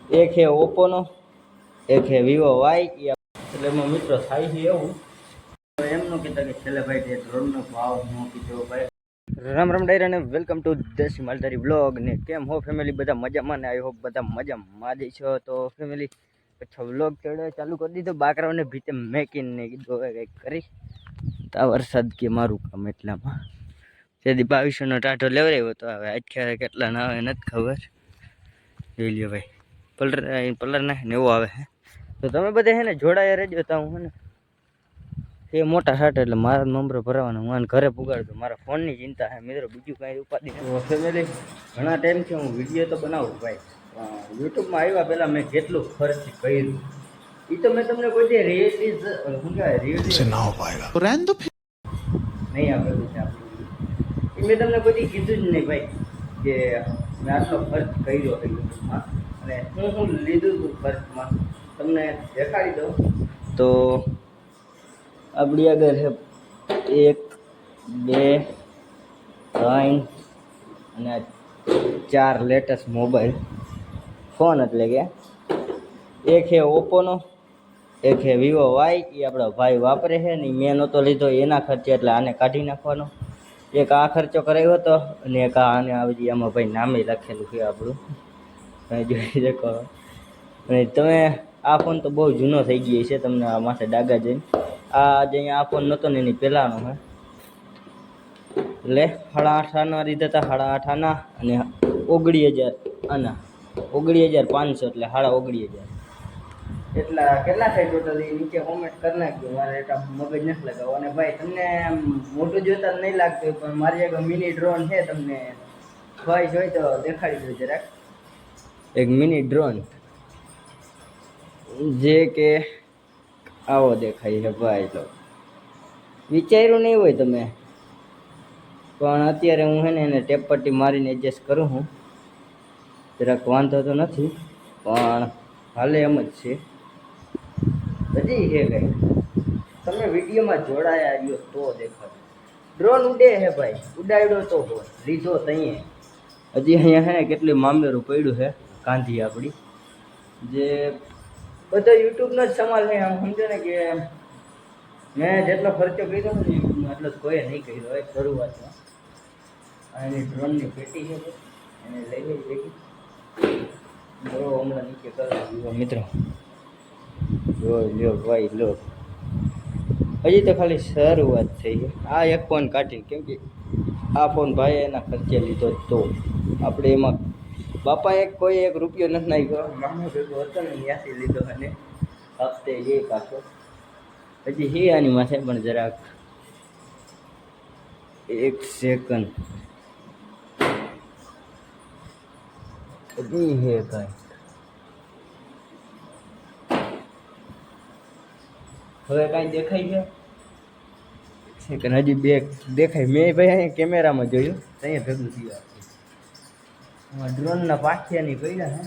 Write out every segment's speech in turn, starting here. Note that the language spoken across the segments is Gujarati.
એક છે ઓપ્પોનો, એક છે વિવો વાય. એટલે એમાં મિત્રો થાય છે એવું એમ ન કહેતા કે છેલ્લે ભાઈ તે ડ્રોનનો ભાવ ન કીધો ભાઈ. રામ રામ ડાયરા ને વેલકમ ટુ દેશી માલધારી બ્લોગ. ને કેમ હો ફેમિલી, બધા મજામાં ને? આઈ હોપ બધા મજામાં જ છો. તો ફેમિલી પછી વ્લોગ ચાલુ કરી દીધો. બાકરાઓને ભીતે મેકીને કીધું હવે કંઈક કરી તા વરસાદ કે મારું કામ એટલામાં તેથી 2200નો ટાઢો લેવડાવ્યો. તો હવે આખે કેટલા ના આવે નથી ખબર. જોઈ લ્યો ભાઈ, પલર નાખીને એવો આવે હે. તો તમે બધા હે ને જોડાયા રહેજો. તો હું ને એ મોટા શાર્ટ એટલે મારા નંબર ભરાવાના. હું ઘરે પુગાડતો. મારા ફોનની ચિંતા હે મિત્રો, બીજું કાંઈ ઉપાધિ નથી. ફેમિલી ઘણા ટાઈમથી હું વિડીયો તો બનાવું ભાઈ. યુટ્યુબમાં આવ્યા પહેલાં મેં કેટલું ખર્ચ કર્યું એ તો મેં તમને કોઈ દે રિયલિટીઝ શું કહેવાય રિયલિટી ના હો પાએગા નહીં આપેલું છે એ મેં તમને કોઈ કીધું જ નહીં ભાઈ કે મેં આટલો ખર્ચ કર્યો છે યુટ્યુબમાં અને હું લીધું હતું ખર્ચમાં તમને દેખાડી દઉં. તો આપણી આગળ છે 1 2 3 અને 4 લેટેસ્ટ મોબાઈલ ફોન. એટલે કે એક છે ઓપ્પોનો, એક છે વિવો વાય. એ આપણો ભાઈ વાપરે છે ને મેં નહોતો લીધો એના ખર્ચે, એટલે આને કાઢી નાખવાનો. એક આ ખર્ચો કરાવ્યો હતો અને એક આને આવી આમાં ભાઈ નામે લખેલું છે આપણું તમે જોઈ શકો. અને તમે આ ફોન તો બહુ જૂનો થઈ ગયો છે, તમને આ માથે ડાગા જઈને. આ જે અહીંયા આ ફોન નહોતો ને એની પહેલાંનો હે. એટલે 8.5 આના લીધા હતા, 8.5 આના અને 19,000 આના, 19,500 એટલે 19,500. એટલા કેટલા થાય ટોટલ એ નીચે કોમેન્ટ કરી નાખજો. મારે એક મગજ નથી લગાવવા. અને ભાઈ તમને મોટું જોતા નહીં લાગતું પણ મારી એક મિની ડ્રોન છે, તમને ખ્વાઈશ હોય તો દેખાડી દો જરાક. એક મિની ડ્રોન જે કે આવો દેખાય છે ભાઈ. તો વિચાર્યું નહીં હોય તમે પણ અત્યારે હું છે ને એને ટેપ પટ્ટી મારીને એડજસ્ટ કરું છું. જરાક વાંધો તો નથી પણ હાલે એમ જ છે. હજી છે કંઈ તમે વિડીયોમાં જોડાયા રહ્યો તો દેખાય. ડ્રોન ઉડે હે ભાઈ, ઉડાડ્યો તો હોય લીધો તઈએ. હજી અહીંયા છે ને કેટલી મામેરું પડ્યું છે કાંધી આપણી, જે બધો યુટ્યુબનો જ સમાલ છે. આમ સમજો ને કે મેં જેટલો ખર્ચો કર્યો ને યુટ્યુબમાં એટલો કોઈએ નહીં કર્યો હોય શરૂઆતમાં. એની ડ્રોનની પેટી છે એને લઈ લઈ ભેગી બરો હમણાં નીચે કરવા મિત્રો. જો લ્યો ભાઈ લો, હજી તો ખાલી શરૂઆત થઈ છે. આ એક ફોન કાઢી, કેમ કે આ ફોન ભાઈ એના ખર્ચે લીધો તો આપણે એમાં બાપાએ કોઈ 1 રૂપિયો નથી નાખ્યો. મામા ભેગો હતો ને ત્યાંથી લીધો અને હપ્તે એ પાછો હજી હી આની માથે પણ જરાક 1 સેકન્ડ હજી હે કાંઈ. હવે કાંઈ દેખાય છે કે હજી બે દેખાય? મેં ભાઈ અહીંયા કેમેરામાં જોયું અહીંયા ભેગું થયું. ડ્રોનના પાઠિયાની પડ્યા હે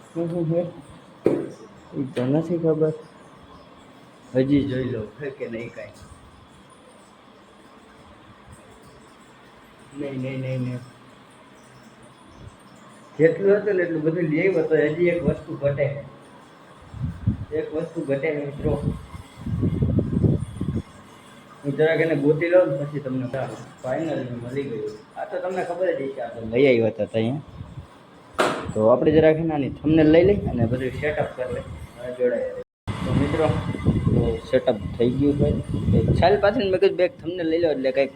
શું શું છે એ તો નથી ખબર. હજી જોઈ લો છે કે નહીં કાંઈ. નહીં જેટલું હતું ને એટલું બધું લઈ આવ્યો. તો હજી એક વસ્તુ ઘટે છે, એક વસ્તુ ઘટે મિત્રો. હું જરાક એને ગોતી લઉં પછી તમને ફાઇનલી મળી ગયું. આ તો તમને ખબર જ છે આપણે લઈ આવ્યા હતા અહીંયા. તો આપણે જરાક નાની થંબનેલ લઈ લઈ અને બધું સેટઅપ કરી લઈ જોડાય. તો મિત્રો તો સેટઅપ થઈ ગયું ભાઈ. ચાલ પાછળ મેં કીધું બેગ થંબનેલ લઈ લો એટલે કંઈક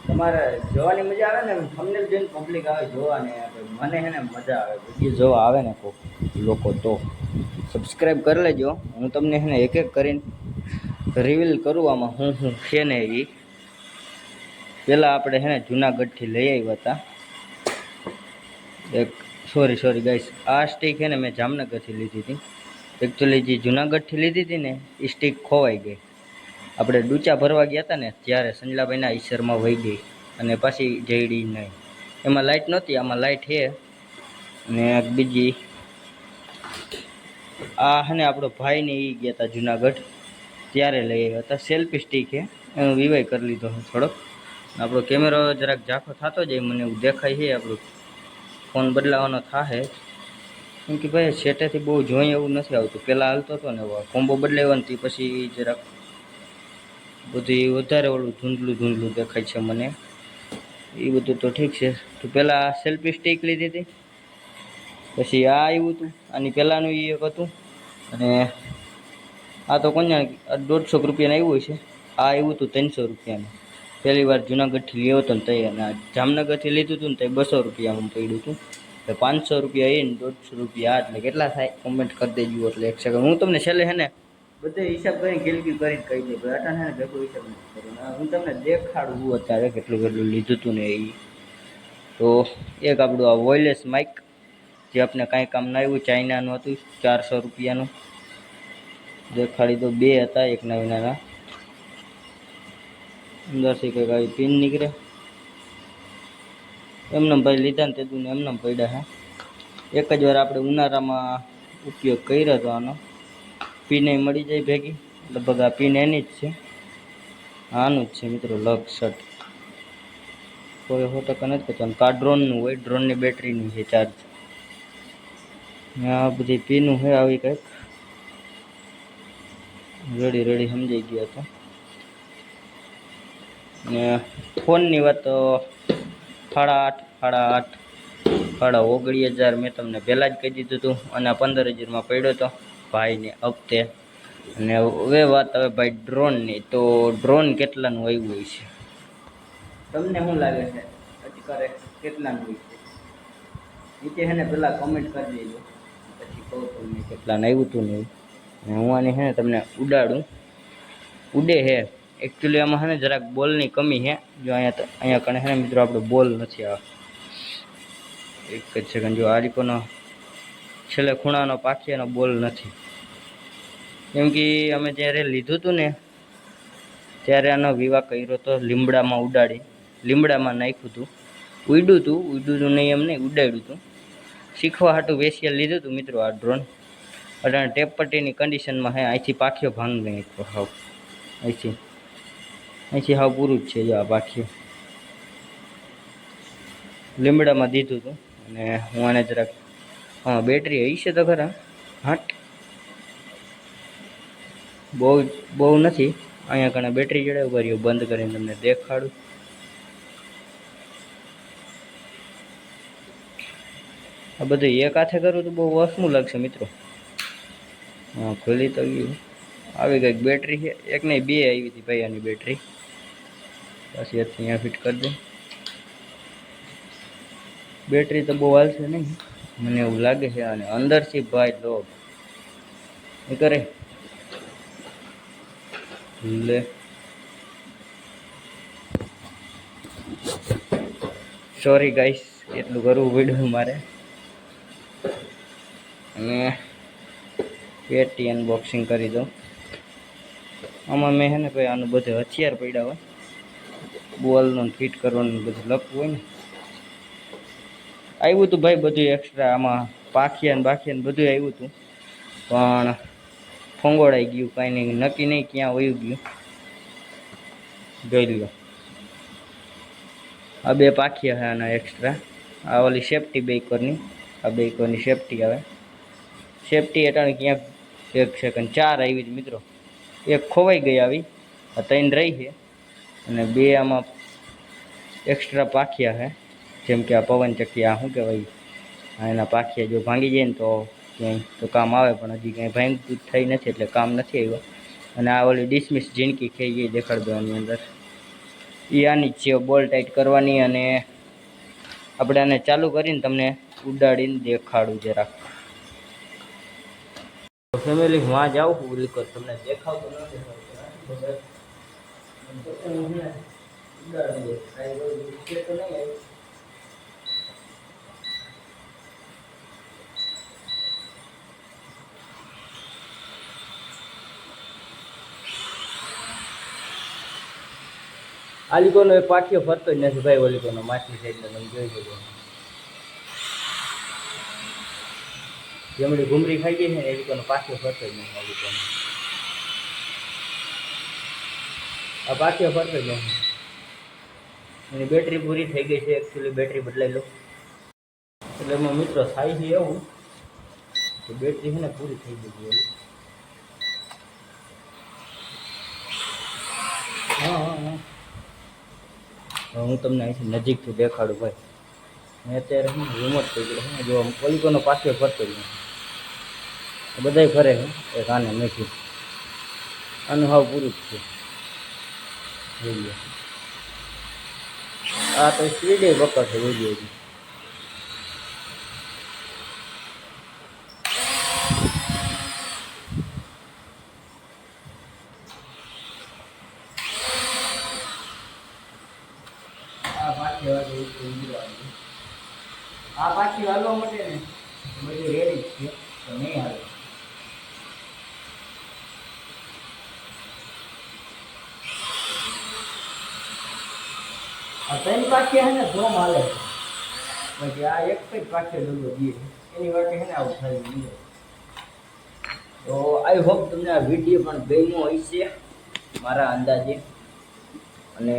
તમારે જોવાની મજા આવે ને. થંબનેલ જોઈને પબ્લિક આવે જોવાને, મને છે ને મજા આવે વિડીયો જોવા આવે ને કોઈક લોકો. તો સબસ્ક્રાઈબ કરી લેજો. હું તમને છે ને એક એક કરીને રિવીલ કરું આમાં હું છે ને. એ પહેલાં આપણે છે ને જુનાગઢથી લઈ આવ્યા હતા એક. સોરી ગાઈસ, આ સ્ટીક છે ને મેં જામનગરથી લીધી હતી. એકચ્યુઅલી જે જુનાગઢથી લીધી હતી ને એ સ્ટીક ખોવાઈ ગઈ. આપણે ડૂચા ભરવા ગયા હતા ને ત્યારે સંજલાભાઈના ઈસરમાં વહી ગઈ અને પાછી જઈડી નહીં. એમાં લાઇટ નહોતી, આમાં લાઇટ છે. અને બીજી આ છે ને આપણો ભાઈને એ ગયા હતા જુનાગઢ ત્યારે લઈ આવ્યા હતા. સેલ્ફી સ્ટીક છે, એનો વિવાય કરી લીધો થોડોક. આપણો કેમેરો જરાક ઝાંખો થતો જાય મને એવું દેખાય છે આપણું ફોન બદલાવાનો થાય, કેમ કે ભાઈ સેટેથી બહુ જોઈ એવું નથી આવતું. પહેલાં હાલતો હતો ને કોમ્બો બદલાવ્યો ને પછી જરાક બધું વધારે ઓલું ધૂંધલું દેખાય છે મને. એ બધું તો ઠીક છે. તો પહેલાં સેલ્ફી સ્ટિક લીધી હતી, પછી આ આવ્યું હતું, આની પહેલાંનું એ એક હતું, અને આ તો કોણ જાણે 150 રૂપિયાનું આવ્યું છે. આ આવ્યું હતું 300 રૂપિયાનું. પહેલી વાર જુનાગઢથી લેવો હતો ને તે, અને જામનગરથી લીધું હતું ને તે 200 રૂપિયામાં પડ્યું હતું. એટલે 500 રૂપિયા એને 150 રૂપિયા, એટલે કેટલા થાય કોમેન્ટ કરી દેજો. એટલે એક સેકન્ડ હું તમને છેલ્લે હે ને બધે હિસાબ કરીને ગિલકી કરીને કહી દે ભાઈ. અટાણે હે ને ભેગો હિસાબ નથી કર્યો. હું તમને દેખાડું અત્યારે કેટલું લીધું હતું ને એ. તો એક આપણું આ વોયલેસ માઇક, જે આપણે કાંઈ કામ ના આવ્યું, ચાઇનાનું હતું, 400 રૂપિયાનું. દેખાડી તો 2 હતા, એક નવી નાના અંદરથી કંઈક આવી પિન નીકળે. એમને ભાઈ લીધા ને તેદું ને એમને પડ્યા હે. એક જ વાર આપણે ઉનાળામાં ઉપયોગ કર્યો હતો આનો. પીને મળી જાય ભેગી, લગભગ આ પીન એની જ છે, આનું જ છે મિત્રો. લગ શર્ટ કોઈ 100% નથી કહેતો. કા ડ્રોનનું હોય, ડ્રોનની બેટરીની છે ચાર્જ. આ બધી પીનું છે આવી કંઈક. રેડી સમજાઈ ગયો હતો. ને ફોનની વાત તો 8.5 19,000 મેં તમને પહેલાં જ કહી દીધું હતું, અને 15,000માં પડ્યો હતો ભાઈને હપ્તે. અને હવે વાત હવે ભાઈ ડ્રોનની. તો ડ્રોન કેટલાનું આવ્યું હોય છે તમને શું લાગે છે? અત્યારે કેટલાનું હોય છે નીચે હે ને પહેલાં કમેન્ટ કરી દેજો, પછી કહું તમને કેટલાનું આવ્યું હતું ને. હું આની હે ને તમને ઉડાડું. ઉડે હે એકચ્યુઅલી. આમાં હે ને જરાક બોલની કમી છે. જો અહીંયા કણે હે ને મિત્રો આપણો બોલ નથી. આ એક જ સેકન્ડ. જો આ રીકોનો છેલ્લે ખૂણાનો પાખિયાનો બોલ નથી, કેમ કે અમે જ્યારે લીધું હતું ને ત્યારે આનો વિવાહ કર્યો હતો. લીમડામાં ઉડાડી, લીમડામાં નાખ્યું હતું. ઉડ્યું હતું નહીં એમ નહીં, ઉડાડ્યું હતું. શીખવા હાટું વેસિયલ લીધું હતું મિત્રો આ ડ્રોન. અટાણે ટેપ પટ્ટીની કન્ડિશનમાં હે. અહીંથી પાખિયો ભાંગી નાખ્યો હાવ. અહીંથી હાવ પૂરું જ છે. જો આ પાખિયો લીમડામાં દીધું હતું. અને હું આને જરાક બેટરી હશે તો ખરા. હાટ બહુ નથી. અહીંયા કણે બેટરી જડે ઉભા બંધ કરીને તમને દેખાડું. આ બધું એક હાથે કરું તો બહુ વસમું લાગશે મિત્રો. ખુલ્લી તો આવી કંઈક બેટરી છે. એક નહીં 2 આવી હતી ભાઈ આની બેટરી. પછી અહીંયા ફિટ કરી દે. બેટરી તો બહુ હાલશે નહીં મને એવું લાગે છે. અને અંદરથી ભાઈ લો એ કરે લે. સોરી ગાઈસ, એટલું કરવું પડ્યું મારે. અને પેટી અનબોક્સિંગ કરી દઉં. આમાં મેં છે ને ભાઈ આનું બધું હથિયાર પડ્યા હોય, બોલનું ફિટ કરવાનું બધું લખવું હોય ને. આવ્યું હતું ભાઈ બધું એક્સ્ટ્રા. આમાં બાખિયાને બધું આવ્યું હતું, પણ ફંગોળાઈ ગયું. કાંઈ નહીં, નક્કી નહીં ક્યાં વયું ગયું. જોઈ લો, આ 2 પાખિયા છે આના એક્સ્ટ્રા. આ ઓલી સેફટી બેકરની, આ બેકરની સેફટી આવે. સેફટી અટાણે ક્યાંક 1 સેકન્ડ 4 આવી હતી મિત્રો. 1 ખોવાઈ ગઈ આવી, આ 3 રહી છે. અને 2 આમાં એક્સ્ટ્રા પાખિયા છે. જેમ કે આ પવનચક્કી, આ શું કહેવાય, એના પાખિયા જો ભાંગી જાય ને તો ક્યાંય તો કામ આવે, પણ હજી કાંઈ ભાંગતું થઈ નથી એટલે કામ નથી આવ્યું. અને આ ઓલી ડિસમિસ ઝીણકી ખાઈ એ દેખાડ દો આની અંદર. એ આની જ છે, બોલ ટાઈટ કરવાની. અને આપણે આને ચાલુ કરીને તમને ઉડાડીને દેખાડું જરાક. ફેમિલી હું આ જાઉં છું ઉલી કર, તમને દેખાવતો નથી. આલિકોનો એક પાઠિયો ફરતો જ નથી ભાઈ. ઓલિકોનો માછલી સાઈડનો તમે જોઈ શકો. જેમડી ઘૂમરી ખાઈ ગઈ છે ને એ લોકોનો પાઠિયો ફરતો જ નથી. આલિકોનો આ પાઠિયો ફરતો જ નથી. એની બેટરી પૂરી થઈ ગઈ છે. એકચ્યુઅલી બેટરી બદલાઈ લો. એટલે એમાં મિત્રો થાય છે એવું કે બેટરી છે ને પૂરી થઈ ગઈ છે. હા હા હા, હું તમને અહીંથી નજીકથી દેખાડું ભાઈ. મેં અત્યારે હું રિમોટ થઈ ગયો હું જો પોલિકોનો પાસવર્ડ ભરતો જ નથી, બધાય ફરે છે એક આને નથી, આનું હાવ પૂરું જ છે. જોઈએ આ તો સ્પીડે બકર છે જોઈએ હજી. આ પાછી વાગે આ પાછી હાલવા માટે ને બધું રેડી જ છે તો નહીં હાલે. આ ત્રણ પાછી હે ને ધોમ હાલે છે, પછી આ એક જ પાછી ડગલો દે એની વાટે હે ને આવું થાય છે. તો આઈ હોપ તમને આ વિડીયો પણ ગમ્યો હશે મારા અંદાજે. અને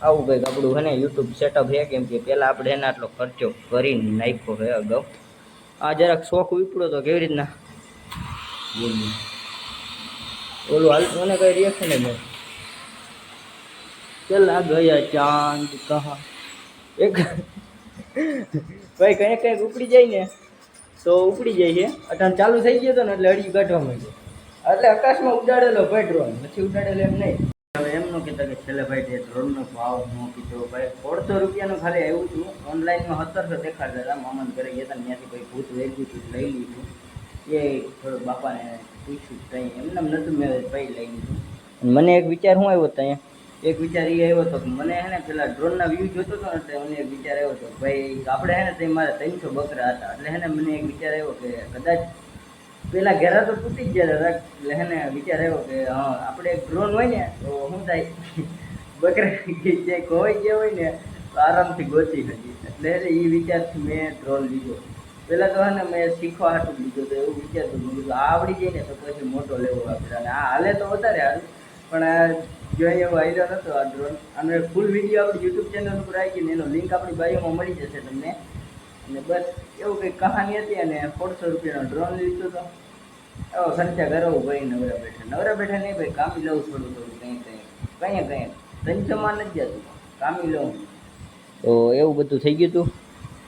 આવું કંઈક આપણું છે ને યુટ્યુબ સેટઅપ છે, કેમ કે પહેલાં આપણે એને આટલો ખર્ચો કરીને નાખ્યો છે અગાઉ. આ જરાક શોખ ઉપડો તો કેવી રીતના ઓલું હાલતું મને કઈ રિએક્શન જ નથી. ચલા ગયા ચાંદ કહા એક ભાઈ કંઈક કંઈક ઉપડી જાય ને તો ઉપડી જાય છે. અટાણ ચાલુ થઈ ગયો હતો ને એટલે અડી કાઢવા માંડ્યો, એટલે આકાશમાં ઉડાડેલો ભાઈ ડ્રોન, પછી ઉડાડેલો એમ નહીં. હવે એમ ન કહેતા કે છેલ્લે ભાઈ તે ડ્રોનનો ભાવ ન કીધો ભાઈ 150 રૂપિયાનું ખાલી આવ્યું હતું. ઓનલાઈનમાં 1700 દેખાડતા હતા. મામાને ઘરે ગયા હતા ત્યાંથી કોઈ ભૂત લઈ લીધું લઈ લીધું. એ થોડું બાપાને પૂછ્યું કંઈ એમને નહોતું, મેં ભાઈ લઈ લીધું. મને એક વિચાર શું આવ્યો હતો અહીંયા, એક વિચાર એ આવ્યો હતો કે મને હે ને પેલા ડ્રોનના વ્યૂ જોતો હતો ને એટલે મને એક વિચાર આવ્યો હતો ભાઈ આપણે હે ને તે મારા 300 બકરા હતા, એટલે હે ને મને એક વિચાર આવ્યો કે કદાચ પેલા ઘેરા તો તૂટી જ ગયા હતા, એટલે હે ને વિચાર આવ્યો કે હા આપણે એક ડ્રોન હોય ને તો શું થાય બકરા જે ખોવાઈ ગયા હોય ને તો આરામથી ગોતી શકીએ. એટલે એ વિચારથી મેં ડ્રોન લીધો. પહેલાં તો હે ને મેં શીખવા હાટું લીધો તો એવું વિચારતું મેં કીધું આ આવડી જાય ને તો પછી મોટો લેવો આપણે, અને આ હાલે તો વધારે સારું. પણ જો એવો આઈડિયો નહોતો આ ડ્રોન. અને ફૂલ વિડીયો આપણી યુટ્યુબ ચેનલ ઉપર આવી ગઈ ને એનો લિંક આપણી બાયોમાં મળી જશે તમને. અને બસ એવું કંઈક કહાની હતી. અને 150 રૂપિયાનો ડ્રોન લીધો હતો. એવો ખર્ચા કરવું ભાઈ નવરા બેઠા નહીં ભાઈ, કામી લઉં થોડું થોડું કંઈ ધંચોમાં નથી જતું, કામી લઉં. તો એવું બધું થઈ ગયું હતું.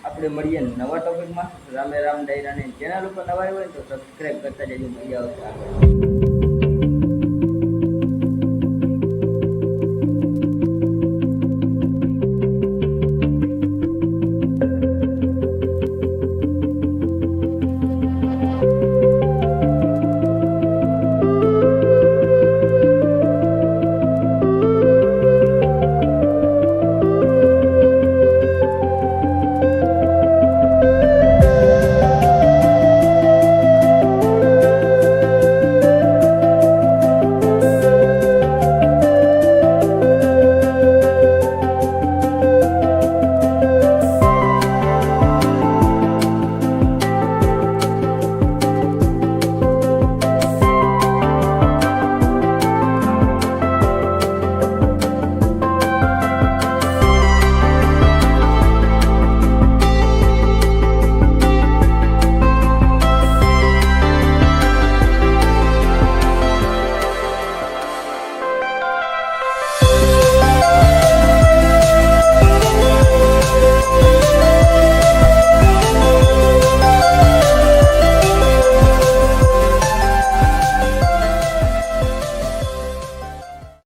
આપણે મળીએ નવા ટોપિકમાં. રામે રામ ડાયરાની ચેનલ ઉપર નવા હોય તો સબસ્ક્રાઈબ કરતા જજો, મજા આવશે આગળ.